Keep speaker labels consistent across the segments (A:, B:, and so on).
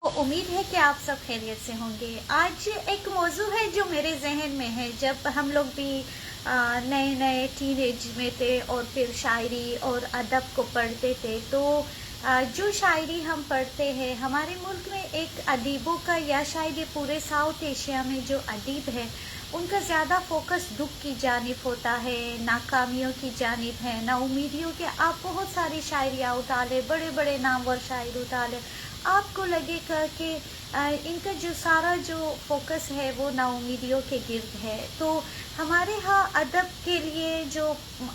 A: उम्मीद है कि आप सब खैरियत से होंगे। आज एक मौजू है जो मेरे जहन में है। जब हम लोग भी नए नए टीनेज में थे और फिर शायरी और अदब को पढ़ते थे, तो जो शायरी हम पढ़ते हैं, हमारे मुल्क में एक अदीबों का या शायद ये पूरे साउथ एशिया में जो अदीब है, उनका ज़्यादा फोकस दुख की जानिब होता है, नाकामियों की जानिब है, नाउमीदियों के। आप बहुत सारी शायरियाँ उठा लें, बड़े बड़े नामवर शायर उठा लें, आपको लगेगा कि इनका जो सारा जो फोकस है वो नाउमीदियों के गिर्द है। तो हमारे यहाँ अदब के लिए जो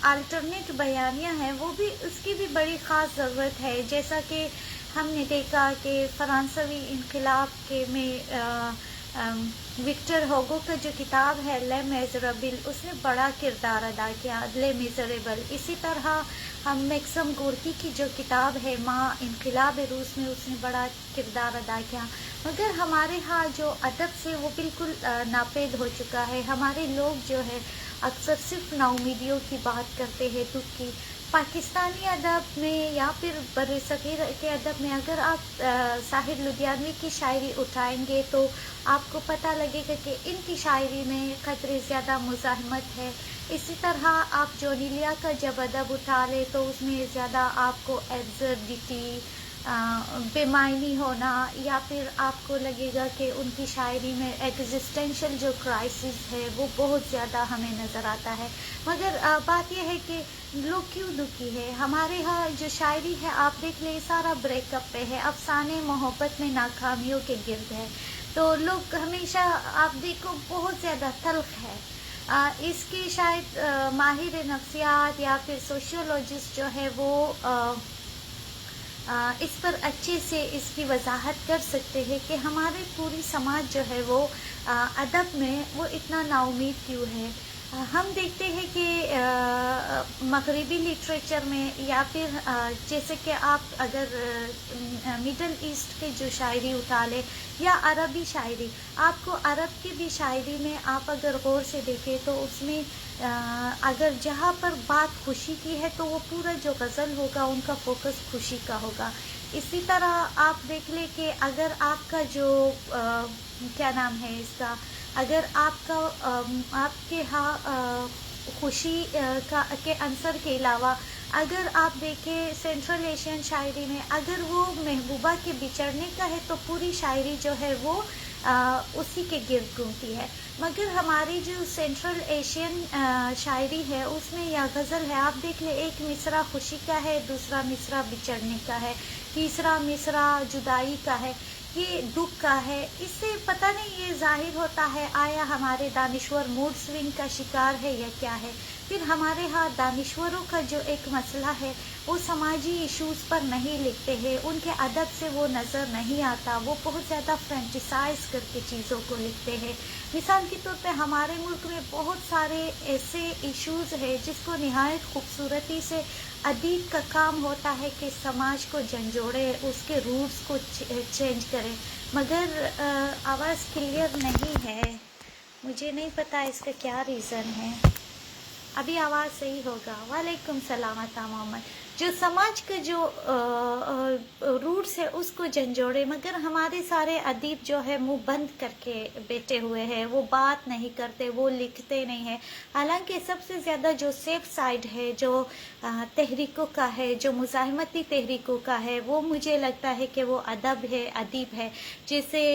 A: अल्टरनेट बयानियाँ हैं, वो भी उसकी भी बड़ी ख़ास ज़रूरत है। जैसा कि हमने देखा कि फ़्रांसीसी इनक़िलाब के में विक्टर होगो का जो किताब है ले मिज़रेबल, उसने बड़ा किरदार अदा किया, ले मिज़रेबल। इसी तरह हम मैक्सम गोर्की की जो किताब है माँ इनक़िलाब रूस में, उसने बड़ा किरदार अदा किया। मगर हमारे यहाँ जो अदब से वो बिल्कुल नापेद हो चुका है। हमारे लोग जो है अक्सर सिर्फ नाउमीदियों की बात करते हैं, दुख की। पाकिस्तानी अदब में या फिर बरसगीर के अदब में अगर आप साहिर लुधियानवी की शायरी उठाएंगे तो आपको पता लगेगा कि इनकी शायरी में कदरे ज़्यादा मुज़ाहमत है। इसी तरह आप जॉनी लिया का जब अदब उठा ले तो उसमें ज़्यादा आपको एब्सर्डिटी, बेमायनी होना, या फिर आपको लगेगा कि उनकी शायरी में एग्जिस्टेंशियल जो क्राइसिस है वो बहुत ज़्यादा हमें नज़र आता है। मगर बात यह है कि लोग क्यों दुखी है। हमारे यहाँ जो शायरी है आप देख ले, सारा ब्रेकअप पे है, अफसाने मोहब्बत में नाकामियों के गिर्द है। तो लोग हमेशा आप देखो बहुत ज़्यादा तल्ख है। इसकी शायद माहिर नफ्सियात या फिर सोशियोलॉजिस्ट जो है वो इस पर अच्छे से इसकी वजाहत कर सकते हैं कि हमारे पूरी समाज जो है वो अदब में वो इतना नाउमीद क्यों है। हम देखते हैं कि मगरबी लिटरेचर में या फिर जैसे कि आप अगर मिडल ईस्ट के जो शायरी उठा लें या अरबी शायरी, आपको अरब की भी शायरी में आप अगर गौर से देखें तो उसमें अगर जहाँ पर बात खुशी की है तो वो पूरा जो गज़ल होगा उनका फोकस खुशी का होगा। इसी तरह आप देख लें कि अगर आपका जो क्या नाम है इसका, अगर आपका आपके यहाँ खुशी के अंसर के अलावा अगर आप देखें सेंट्रल एशियन शायरी में अगर वो महबूबा के बिछड़ने का है तो पूरी शायरी जो है वो उसी के गिर्द घूमती है। मगर हमारी जो सेंट्रल एशियन शायरी है उसमें या गज़ल है, आप देख ले, एक मिसरा खुशी का है, दूसरा मिसरा बिछड़ने का है, तीसरा मिसरा जुदाई का है, ये दुख का है। इससे पता नहीं ये जाहिर होता है आया हमारे दानिश्वर मूड स्विंग का शिकार है या क्या है। फिर हमारे यहाँ दानिश्वरों का जो एक मसला है वो समाजी इश्यूज़ पर नहीं लिखते हैं, उनके अदब से वो नज़र नहीं आता, वो बहुत ज़्यादा फैंटिसाइज करके चीज़ों को लिखते हैं। मिसाल के तौर पे हमारे मुल्क में बहुत सारे ऐसे इश्यूज़ हैं जिसको निहायत खूबसूरती से अदीब का काम होता है कि समाज को झंझोड़े, उसके रूट्स को चेंज करे। मगर आवाज़ क्लियर नहीं है, मुझे नहीं पता इसका क्या रीज़न है। अभी आवाज़ सही होगा। वालेकुम सलाम अता मोहम्मद। जो समाज का जो रूट्स है उसको झंझोड़े, मगर हमारे सारे अदीब जो है मुंह बंद करके बैठे हुए हैं, वो बात नहीं करते, वो लिखते नहीं हैं। हालांकि सबसे ज़्यादा जो सेफ साइड है जो तहरीकों का है, जो मुज़ाहमती तहरीकों का है, वो मुझे लगता है कि वो अदब है, अदीब है। जैसे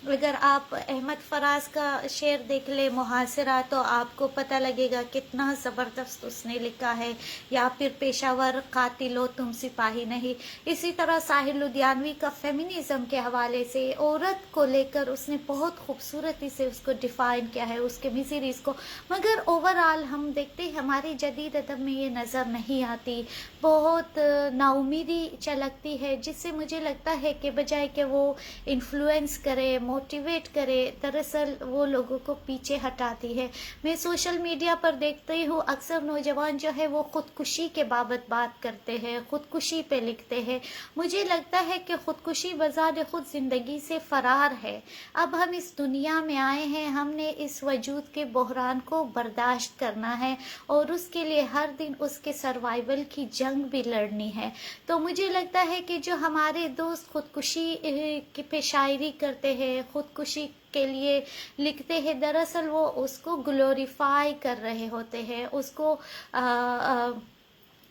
A: अगर आप अहमद फराज का शेर देख ले मुहासिरा, तो आपको पता लगेगा कितना ज़बरदस्त उसने लिखा है। या फिर पेशावर कातिलो तुम सिपाही नहीं। इसी तरह साहिर लुधियानवी का फेमिनिज़म के हवाले से औरत को लेकर उसने बहुत खूबसूरती से उसको डिफ़ाइन किया है, उसके मिज़रीज़ को। मगर ओवरऑल हम देखते हैं हमारी जदीद अदब में ये नज़र नहीं आती, बहुत नाउमीदी चलकती है, जिससे मुझे लगता है कि बजाय कि वो इन्फ्लुएंस करे, मोटिवेट करे, दरअसल वो लोगों को पीछे हटाती है। मैं सोशल मीडिया पर देखती हूँ अक्सर नौजवान जो है वो खुदकुशी के बाबत बात करते हैं, खुदकुशी पे लिखते हैं। मुझे लगता है कि खुदकुशी बजाय खुद ज़िंदगी से फ़रार है। अब हम इस दुनिया में आए हैं, हमने इस वजूद के बहरान को बर्दाश्त करना है और उसके लिए हर दिन उसके सर्वाइवल की जंग भी लड़नी है। तो मुझे लगता है कि जो हमारे दोस्त खुदकुशी पे शायरी करते हैं, खुदकुशी के लिए लिखते हैं, दरअसल वो उसको ग्लोरीफाई कर रहे होते हैं, उसको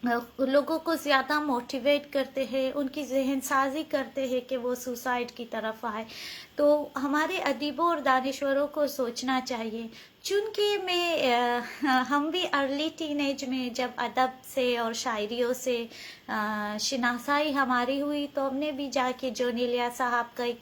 A: लोगों को ज़्यादा मोटिवेट करते हैं, उनकी जहन साजी करते हैं कि वो सुसाइड की तरफ आए। तो हमारे अदीबों और दानिश्वरों को सोचना चाहिए। चूँकि हम भी अर्ली टीनेज में जब अदब से और शायरियों से शनासाई हमारी हुई, तो हमने भी जाके जॉन एलिया साहब का एक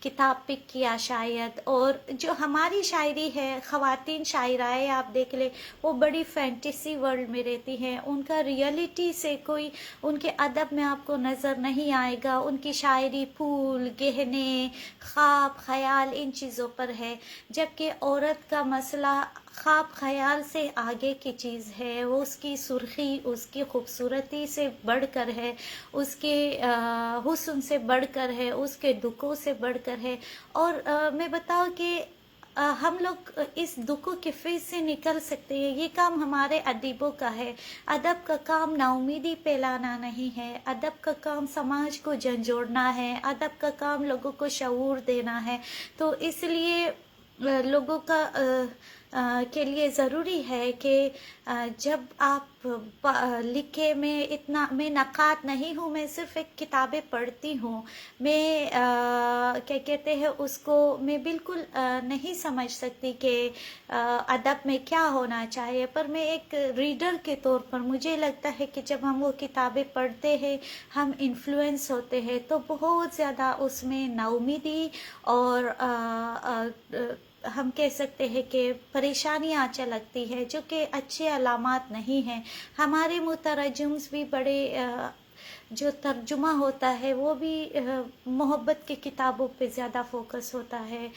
A: किताब पिक किया शायद। और जो हमारी शायरी है, ख़वातीन शायराएँ आप देख ले, वो बड़ी फैंटेसी वर्ल्ड में रहती हैं, उनका रियलिटी से कोई उनके अदब में आपको नज़र नहीं आएगा। उनकी शायरी फूल, गहने, ख्वाब, ख्याल इन चीज़ों पर है, जबकि औरत का मसला ख्वाब ख्याल से आगे की चीज़ है। वो उसकी सुर्खी, उसकी खूबसूरती से बढ़कर है, उसके हुस्न से बढ़कर है, उसके दुखों से बढ़कर है। और मैं बताऊँ कि हम लोग इस दुखों के फेज से निकल सकते हैं, ये काम हमारे अदीबों का है। अदब का काम नाउमीदी फैलाना नहीं है, अदब का काम समाज को झंझोड़ना है, अदब का काम लोगों को शऊर देना है। तो इसलिए लोगों के लिए ज़रूरी है कि जब आप लिखे, मैं नक़ाद नहीं हूँ, मैं सिर्फ़ एक किताबें पढ़ती हूँ। मैं क्या कहते हैं उसको, मैं बिल्कुल नहीं समझ सकती कि अदब में क्या होना चाहिए, पर मैं एक रीडर के तौर पर मुझे लगता है कि जब हम वो किताबें पढ़ते हैं, हम इन्फ्लुएंस होते हैं, तो बहुत ज़्यादा उसमें नाउमीदी और हम कह सकते हैं कि परेशानियाँ लगती है, जो कि अच्छे अलामात नहीं हैं। हमारे मुतरजम्स भी बड़े जो तर्जुमा होता है वो भी मोहब्बत की किताबों पे ज़्यादा फोकस होता है।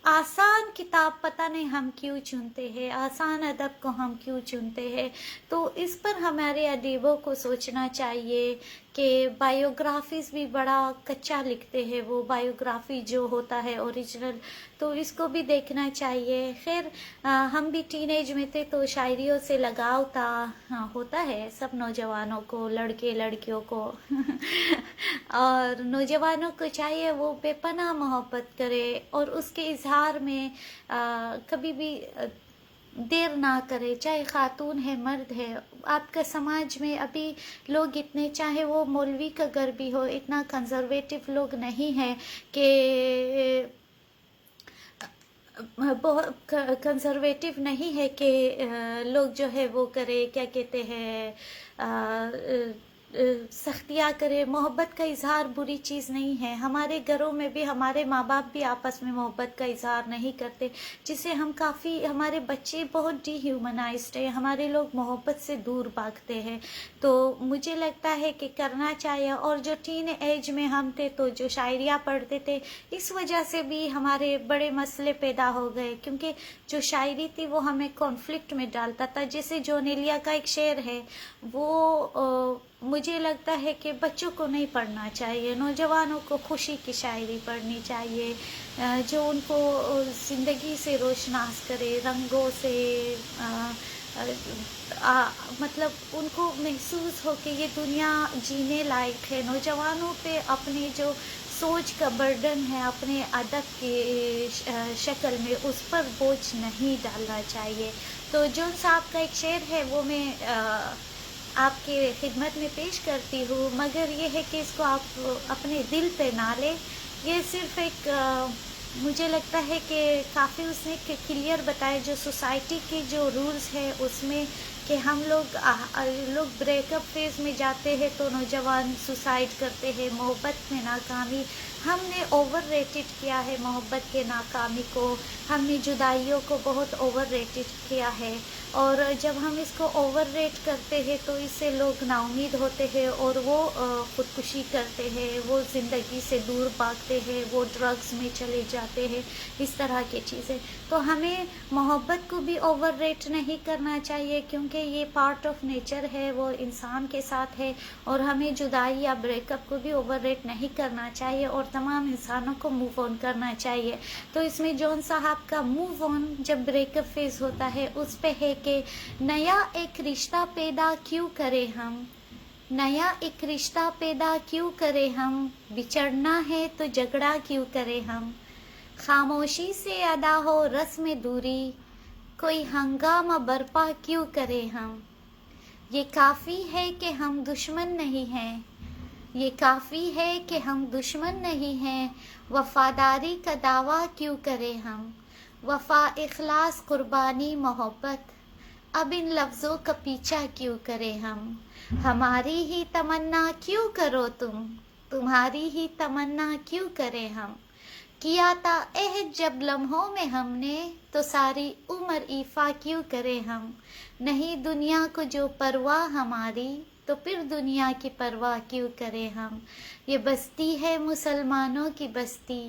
A: आसान किताब पता नहीं हम क्यों चुनते हैं, आसान अदब को हम क्यों चुनते हैं। तो इस पर हमारे अदीबों को सोचना चाहिए कि बायोग्राफीज़ भी बड़ा कच्चा लिखते हैं, वो बायोग्राफी जो होता है ओरिजिनल, तो इसको भी देखना चाहिए। खैर हम भी टीनेज में थे तो शायरियों से लगाव था, होता है सब नौजवानों को, लड़के लड़कियों को और नौजवानों को चाहिए वो बेपनाह मोहब्बत करे और उसके इजहार में कभी भी देर ना करे, चाहे खातून है मर्द है। आपका समाज में अभी लोग इतने, चाहे वो मौलवी का घर भी हो, इतना कंजर्वेटिव लोग नहीं है कि बहुत कंजर्वेटिव नहीं है कि लोग जो है वो करे, क्या कहते हैं, सख्तियाँ करे। मोहब्बत का इजहार बुरी चीज़ नहीं है। हमारे घरों में भी हमारे माँ बाप भी आपस में मोहब्बत का इजहार नहीं करते, जिससे हम काफ़ी, हमारे बच्चे बहुत डीह्यूमनाइज्ड है, हमारे लोग मोहब्बत से दूर भागते हैं। तो मुझे लगता है कि करना चाहिए। और जो टीन एज में हम थे तो जो शायरियाँ पढ़ते थे, इस वजह से भी हमारे बड़े मसले पैदा हो गए, क्योंकि जो शायरी थी वो हमें कॉन्फ्लिक्ट में डालता था। जैसे जॉन एलिया का एक शेर है, वो मुझे लगता है कि बच्चों को नहीं पढ़ना चाहिए, नौजवानों को खुशी की शायरी पढ़नी चाहिए, जो उनको ज़िंदगी से रोशनास करे, रंगों से मतलब उनको महसूस हो कि ये दुनिया जीने लायक है। नौजवानों पे अपने जो सोच का बर्डन है अपने अदब की शक्ल में, उस पर बोझ नहीं डालना चाहिए। तो जॉन साहब का एक शेर है, वो मैं आपके खिदमत में पेश करती हूँ, मगर ये है कि इसको आप अपने दिल पे ना लें। ये सिर्फ एक मुझे लगता है कि काफ़ी उसने क्लियर बताया, जो सोसाइटी के जो रूल्स है उसमें, कि हम लोग ब्रेकअप फेज़ में जाते हैं तो नौजवान सुसाइड करते हैं, मोहब्बत में नाकामी ہم نے اوور ریٹڈ کیا ہے محبت کے ناکامی کو، ہم نے جدائیوں کو بہت اوور ریٹڈ کیا ہے، اور جب ہم اس کو اوور ریٹ کرتے ہیں تو اس سے لوگ نا امید ہوتے ہیں اور وہ خودکشی کرتے ہیں، وہ زندگی سے دور بھاگتے ہیں، وہ ڈرگز میں چلے جاتے ہیں، اس طرح کی چیزیں۔ تو ہمیں محبت کو بھی اوور ریٹ نہیں کرنا چاہیے، کیونکہ یہ پارٹ آف نیچر ہے، وہ انسان کے ساتھ ہے، اور ہمیں جدائی یا بریک اپ کو بھی اوور ریٹ نہیں کرنا چاہیے، اور تمام انسانوں کو موو آن کرنا چاہیے۔ تو اس میں جون صاحب کا موو آن جب بریک اپ فیز ہوتا ہے اس پہ ہے کہ نیا ایک رشتہ پیدا کیوں کرے ہم، نیا ایک رشتہ پیدا کیوں کرے ہم، بچھڑنا ہے تو جھگڑا کیوں کرے ہم، خاموشی سے ادا ہو رسم دوری، کوئی ہنگامہ برپا کیوں کرے ہم، یہ کافی ہے کہ ہم دشمن نہیں ہیں، یہ کافی ہے کہ ہم دشمن نہیں ہیں، وفاداری کا دعویٰ کیوں کرے ہم، وفا اخلاص قربانی محبت، اب ان لفظوں کا پیچھا کیوں کرے ہم، ہماری ہی تمنا کیوں کرو تم، تمہاری ہی تمنا کیوں کرے ہم، کیا تھا عہد جب لمحوں میں ہم نے، تو ساری عمر ایفا کیوں کرے ہم، نہیں دنیا کو جو پرواہ ہماری، تو پھر دنیا کی پرواہ کیوں کرے ہم، یہ بستی ہے مسلمانوں کی بستی،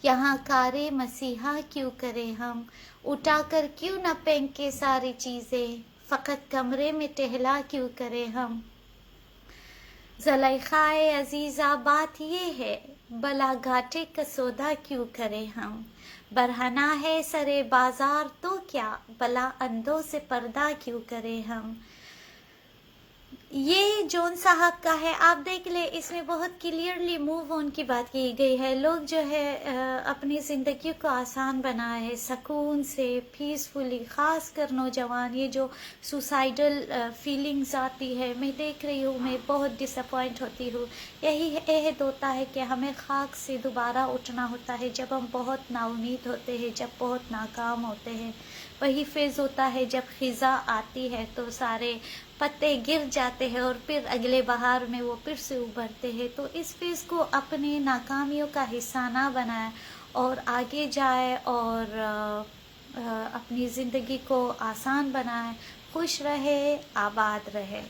A: یہاں کار مسیحا کیوں کرے ہم، اٹھا کر کیوں نہ پھینکے ساری چیزیں، فقط کمرے میں ٹہلا کیوں کرے ہم، زلیخائے عزیزہ بات یہ ہے، بلا گھاٹے کا سودا کیوں کرے ہم، برہنہ ہے سرے بازار تو کیا، بلا اندوں سے پردہ کیوں کرے ہم۔ یہ جون صاحب کا ہے، آپ دیکھ لیں اس میں بہت کلیئرلی موو آن کی بات کی گئی ہے۔ لوگ جو ہے اپنی زندگی کو آسان بنائے ہے، سکون سے پیسفلی، خاص کر نوجوان، یہ جو سوسائڈل فیلنگز آتی ہے، میں دیکھ رہی ہوں، میں بہت ڈس اپوائنٹ ہوتی ہوں۔ یہی عہد ہوتا ہے کہ ہمیں خاک سے دوبارہ اٹھنا ہوتا ہے جب ہم بہت نا امید ہوتے ہیں، جب بہت ناکام ہوتے ہیں۔ وہی فیز ہوتا ہے جب خزاں آتی ہے تو سارے پتے گر جاتے ہیں اور پھر اگلے بہار میں وہ پھر سے ابھرتے ہیں۔ تو اس فیز کو اپنے ناکامیوں کا حصہ نہ بنائے اور آگے جائے، اور اپنی زندگی کو آسان بنائے، خوش رہے، آباد رہے۔